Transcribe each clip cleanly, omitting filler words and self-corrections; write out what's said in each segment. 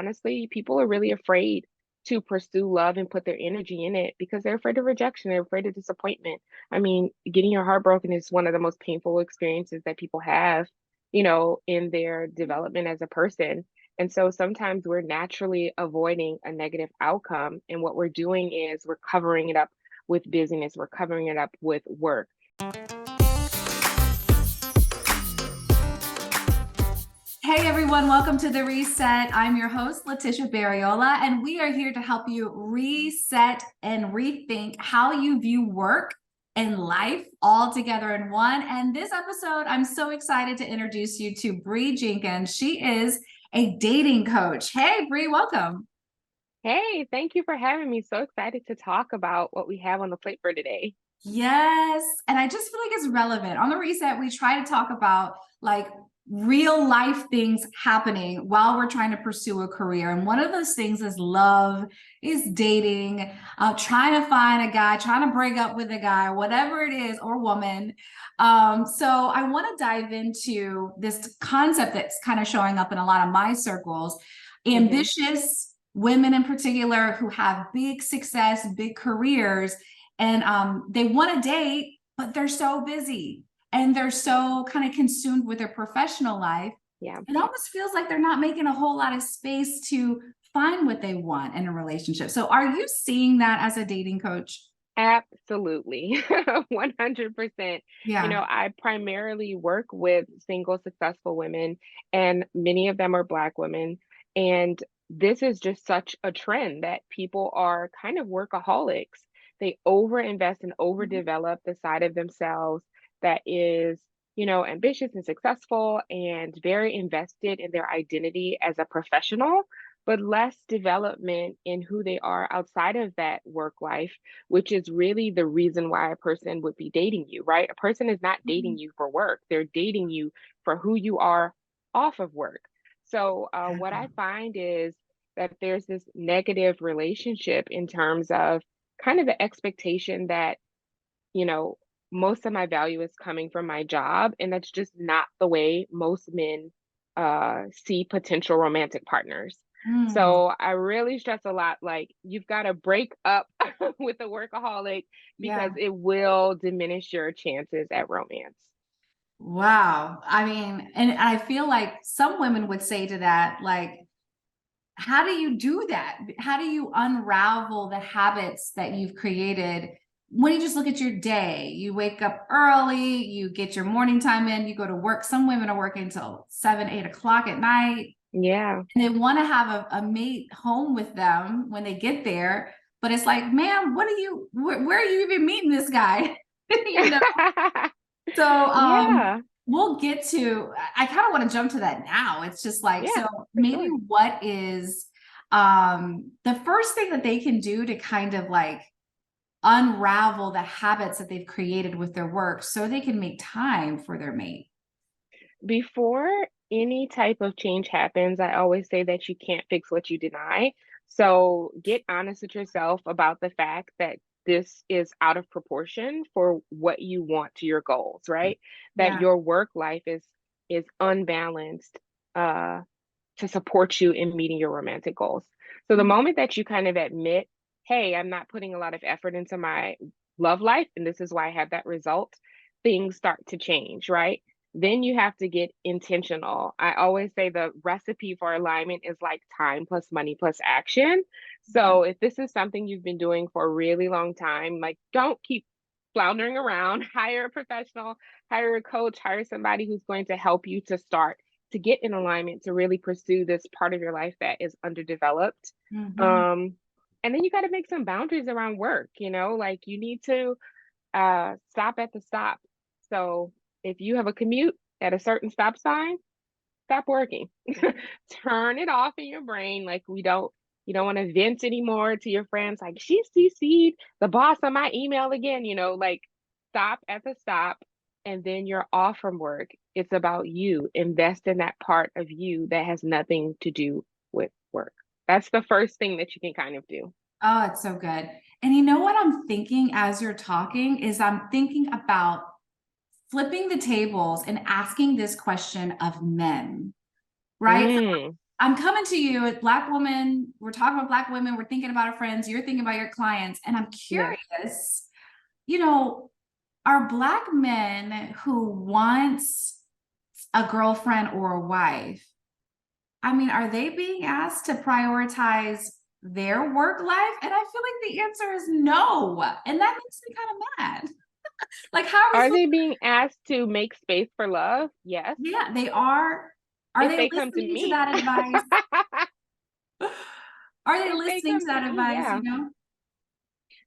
honestly, people are really afraid to pursue love and put their energy in it because they're afraid of rejection, they're afraid of disappointment. I mean, getting your heart broken is one of the most painful experiences that people have, in their development as a person. And so sometimes we're naturally avoiding a negative outcome. And what we're doing is we're covering it up with busyness, we're covering it up with work. Hey everyone, welcome to The Reset. I'm your host, Letitia Barriola, and we are here to help you reset and rethink how you view work and life all together in one. And this episode, I'm so excited to introduce you to Bree Jenkins. She is a dating coach. Hey, Bree, welcome. Hey, thank you for having me. So excited to talk about what we have on the plate for today. Yes. And I just feel like it's relevant. On The Reset, we try to talk about like real life things happening while we're trying to pursue a career. And one of those things is love, is dating, trying to find a guy, trying to break up with a guy, whatever it is, or woman. So I want to dive into this concept that's kind of showing up in a lot of my circles. Hmm. Ambitious women in particular who have big success, big careers, and they want to date, but they're so busy and they're so kind of consumed with their professional life. Yeah, It almost feels like they're not making a whole lot of space to find what they want in a relationship. So are you seeing that as a dating coach? absolutely. 100%. Yeah. I primarily work with single successful women, and many of them are Black women. And this is just such a trend that people are kind of workaholics. They overinvest and overdevelop the side of themselves that is, ambitious and successful and very invested in their identity as a professional, but less development in who they are outside of that work life, which is really the reason why a person would be dating you, right? A person is not dating Mhm. you for work, they're dating you for who you are off of work. So, what I find is that there's this negative relationship in terms of kind of the expectation that, you know, most of my value is coming from my job. And that's just not the way most men see potential romantic partners. Mm, So I really stress a lot like, you've got to break up with a workaholic because yeah. it will diminish your chances at romance. Wow. I mean, and I feel like some women would say to that, like, how do you do that? How do you unravel the habits that you've created? When you just look at your day, you wake up early, you get your morning time in, you go to work. Some women are working until 7, 8 o'clock at night, Yeah. and they want to have a mate home with them when they get there. But it's like, ma'am, where are you even meeting this guy? you know? So Yeah. we'll get to, I kind of want to jump to that now. It's just like, Yeah, so for maybe sure. what is the first thing that they can do to kind of like unravel the habits that they've created with their work so they can make time for their mate? Before any type of change happens, I always say that you can't fix what you deny. So get honest with yourself about the fact that this is out of proportion for what you want to your goals, right? That Yeah. your work life is unbalanced uh to support you in meeting your romantic goals. So the moment that you kind of admit, hey, I'm not putting a lot of effort into my love life, and this is why I have that result, things start to change, right? Then you have to get intentional. I always say the recipe for alignment is like time plus money plus action. Yeah. So if this is something you've been doing for a really long time, like don't keep floundering around, hire a professional, hire a coach, hire somebody who's going to help you to start to get in alignment to really pursue this part of your life that is underdeveloped. Mhm. Um, and then you got to make some boundaries around work, like you need to stop at the stop. So if you have a commute at a certain stop sign, stop working. Turn it off in your brain. Like you don't want to vent anymore to your friends. Like she CC'd the boss on my email again. Like stop at the stop, and then you're off from work. It's about you. Invest in that part of you that has nothing to do with work. That's the first thing that you can kind of do. Oh, it's so good. And you know what I'm thinking as you're talking is I'm thinking about flipping the tables and asking this question of men, right? Mm, I'm coming to you, Black woman. We're talking about Black women. We're thinking about our friends. You're thinking about your clients. And I'm Yes. curious, you know, are Black men who wants a girlfriend or a wife, I mean, are they being asked to prioritize their work life? And I feel like the answer is no. And that makes me kind of mad. Like, how are we Are supposed they being asked to make space for love? Yes. yeah, they are. Are If they they come to listening to me. that advice? Are they If they listening to come to that me, advice, yeah. you know?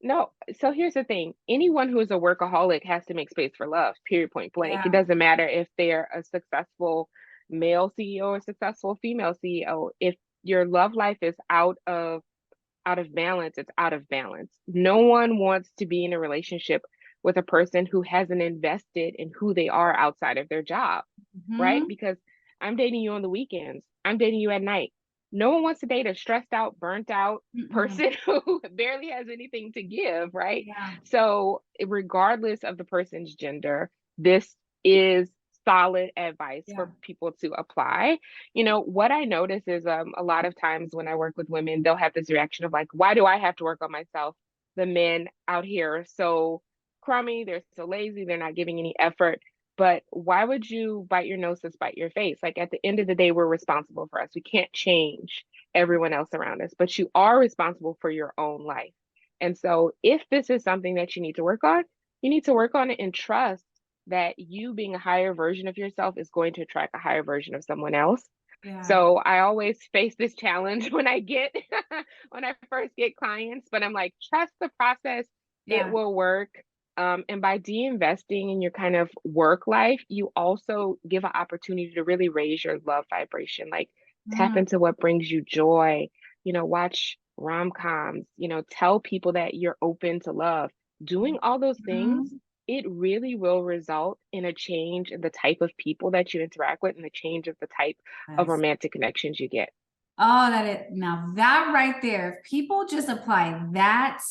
No, so here's the thing. Anyone who is a workaholic has to make space for love, period, point blank. It Yeah. doesn't matter if they're a successful male CEO or successful female CEO. If your love life is out of balance, it's out of balance. No one wants to be in a relationship with a person who hasn't invested in who they are outside of their job, right? Mhm. Because I'm dating you on the weekends, I'm dating you at night. No one wants to date a stressed out, burnt out Mm-mm. person who barely has anything to give, right? Yeah. So, regardless of the person's gender, this is solid advice Yeah. for people to apply. What I notice is a lot of times when I work with women, they'll have this reaction of like, why do I have to work on myself? The men out here are so crummy, they're so lazy, they're not giving any effort. But why would you bite your nose to spite your face? Like at the end of the day, we're responsible for us. We can't change everyone else around us, but you are responsible for your own life. And so if this is something that you need to work on, you need to work on it and trust that you being a higher version of yourself is going to attract a higher version of someone else. Yeah. So I always face this challenge when I get when I first get clients, but I'm like, trust the process, it Yeah. will work. And by de-investing in your kind of work life, you also give an opportunity to really raise your love vibration. Like tap Mm. into what brings you joy, watch rom-coms, tell people that you're open to love. Doing all those things, Mhm. it really will result in a change in the type of people that you interact with and the change of the type of Yes. romantic connections you get. Oh, now that right there, if people just apply that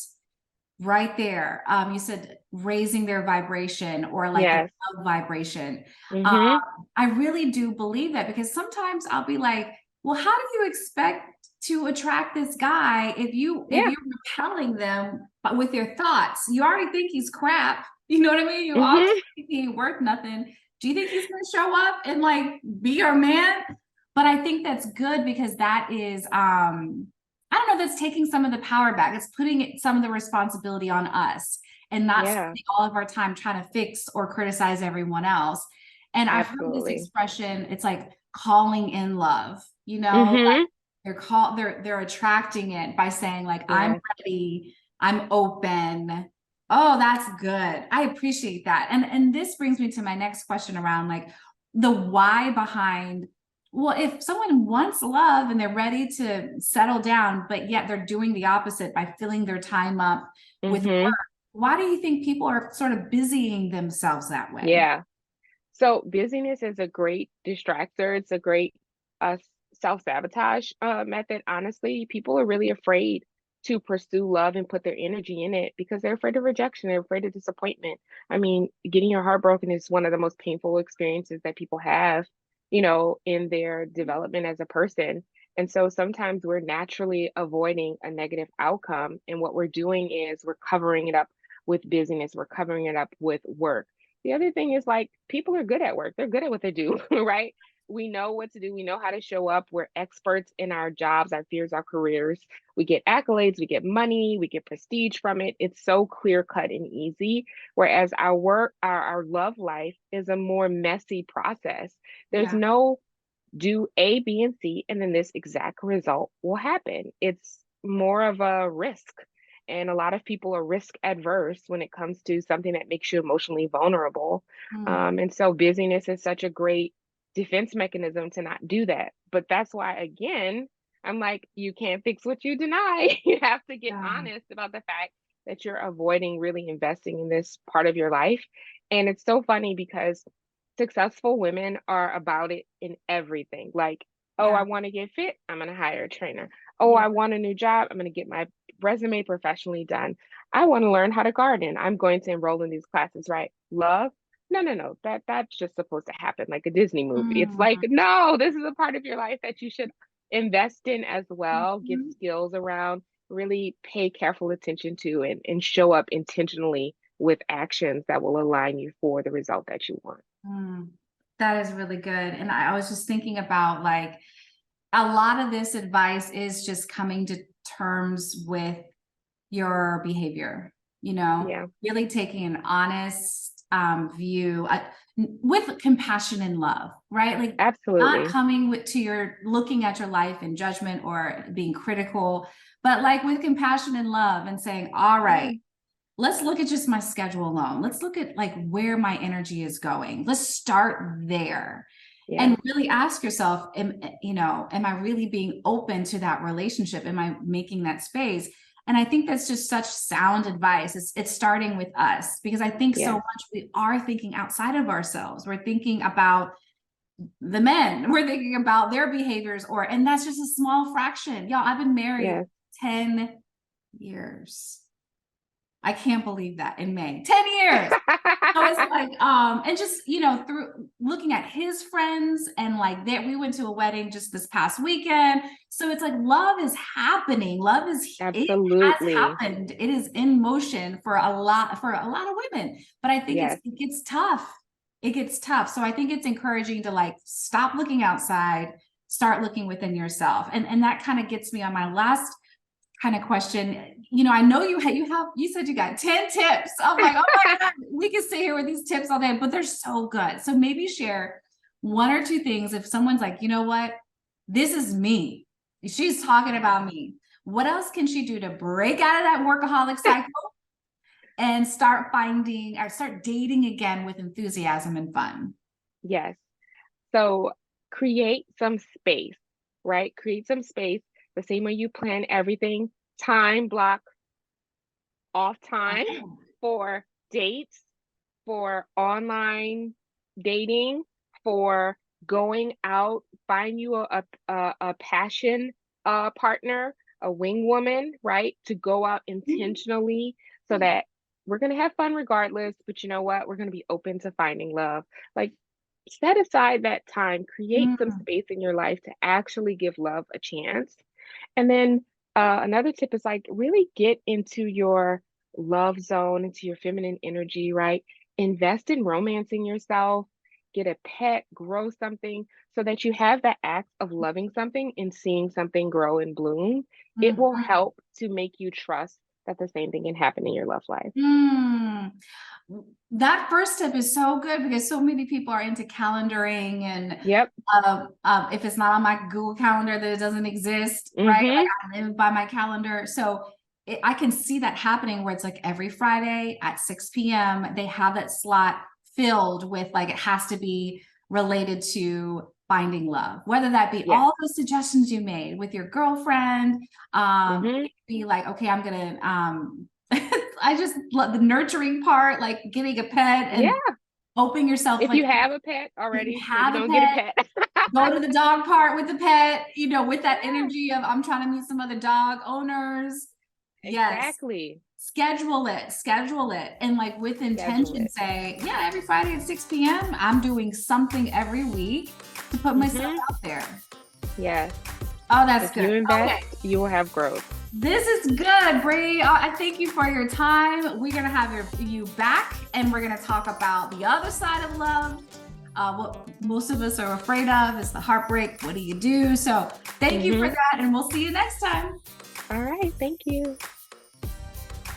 right there. You said raising their vibration or like their Yes. love vibration. Um, Mm-hmm. I really do believe that because sometimes I'll be like, well, how do you expect to attract this guy if Yeah. you're repelling them with your thoughts? You already think he's crap. You know what I mean? You already Mm-hmm. think he ain't worth nothing. Do you think he's gonna show up and like be your man? But I think that's good because that is I don't know, that's taking some of the power back. It's putting some of the responsibility on us and not Yeah, spending all of our time trying to fix or criticize everyone else. And I've heard this absolutely. expression, it's like calling in love, like Mm-hmm. they're attracting it by saying like I'm Yes. ready, I'm open. Oh, that's good. I appreciate that. And this brings me to my next question around like the why behind well, if someone wants love and they're ready to settle down, but yet they're doing the opposite by filling their time up with work, Mm-hmm. why do you think people are sort of busying themselves that way? Yeah. So busyness is a great distractor. It's a great uh, self-sabotage method. Honestly, people are really afraid to pursue love and put their energy in it because they're afraid of rejection. They're afraid of disappointment. I mean, getting your heart broken is one of the most painful experiences that people have, in their development as a person. And so sometimes we're naturally avoiding a negative outcome. And what we're doing is we're covering it up with busyness, we're covering it up with work. The other thing is like people are good at work. They're good at what they do, right? We know what to do. We know how to show up. We're experts in our jobs, our fields, our careers. We get accolades, we get money, we get prestige from it. It's so clear cut and easy. Whereas our work, our love life is a more messy process. There's Yeah. no do A, B, and C, and then this exact result will happen. It's more of a risk. And a lot of people are risk adverse when it comes to something that makes you emotionally vulnerable. Mm. And so busyness is such a great defense mechanism to not do that. But that's why, again, I'm like, you can't fix what you deny. You have to get Yeah. honest about the fact that you're avoiding really investing in this part of your life. And it's so funny because successful women are about it in everything. Like, oh, I Yeah. want to get fit, I'm going to hire a trainer. Oh, Yeah. I want a new job, I'm going to get my resume professionally done. I want to learn how to garden, I'm going to enroll in these classes, right? Love? No, no, no. That's just supposed to happen like a Disney movie. It's like, Mm. no, this is a part of your life that you should invest in as well, get Mhm. skills around, really pay careful attention to and show up intentionally with actions that will align you for the result that you want. Mm, that is really good. And I was just thinking about like a lot of this advice is just coming to terms with your behavior, Yeah, really taking an honest view with compassion and love, right? Like not absolutely. coming to your looking at your life in judgment or being critical, but like with compassion and love and saying, all Yeah, right, let's look at just my schedule alone. Let's look at like where my energy is going. Let's start there yeah, and really ask yourself, am I really being open to that relationship? Am I making that space? And I think that's just such sound advice. It's starting with us because I think so yeah, much we are thinking outside of ourselves. We're thinking about the men, we're thinking about their behaviors, and that's just a small fraction. Y'all, I've been married yeah. 10 years. I can't believe that in May, 10 years. So it's like, and just, through looking at his friends and like that, we went to a wedding just this past weekend. So it's like love is happening. It has Absolutely. happened. It is in motion for a lot of women. But I think Yes. it gets tough. It gets tough. So I think it's encouraging to like stop looking outside, start looking within yourself. And that kind of gets me on my last kind of question. I know you said you got 10 tips. I'm like, oh my God, we can sit here with these tips all day, but they're so good. So maybe share one or two things. If someone's like, you know what, this is me. She's talking about me. What else can she do to break out of that workaholic cycle and start dating again with enthusiasm and fun? Yes. So create some space, right? Create some space the same way you plan everything. Time block off time Oh. for dates, for online dating, for going out, find you a passion partner, a wing woman, right? To go out intentionally so that we're gonna have fun regardless, but you know what? We're gonna be open to finding love. Like set aside that time, create some Mm, space in your life to actually give love a chance. And then another tip is like really get into your love zone, into your feminine energy, right? Invest in romancing yourself, get a pet, grow something so that you have that act of loving something and seeing something grow and bloom. It will mhm. help to make you trust that the same thing can happen in your love life. Mm. That first tip is so good because so many people are into calendaring and Yep. if it's not on my Google Calendar, that it doesn't exist, right? Mm-hmm. Like I live by my calendar. So I can see that happening where it's like every Friday at 6 p.m. they have that slot filled with like it has to be related to finding love, whether that be Yes. all those suggestions you made with your girlfriend. Mm-hmm. It could be like, okay, I'm gonna I just love the nurturing part, like getting a pet and Yeah. opening yourself, If like you have a pet if you already, maybe have a don't get a pet, pet. go to the dog park with the pet, with that Yeah, energy of I'm trying to meet some other dog owners. Yes. exactly. Schedule it. And like with Schedule intention, it. say, yeah, every Friday at 6 p.m., I'm doing something every week to put myself Mm-hmm. out there. Yes. Oh, that's If you good. invest, Okay. you will have growth. This is good, Bree. I thank you for your time. We're gonna have you back, and we're gonna talk about the other side of love. What most of us are afraid of is the heartbreak. What do you do? So, thank you for Mm-hmm. that, and we'll see you next time. All right. Thank you.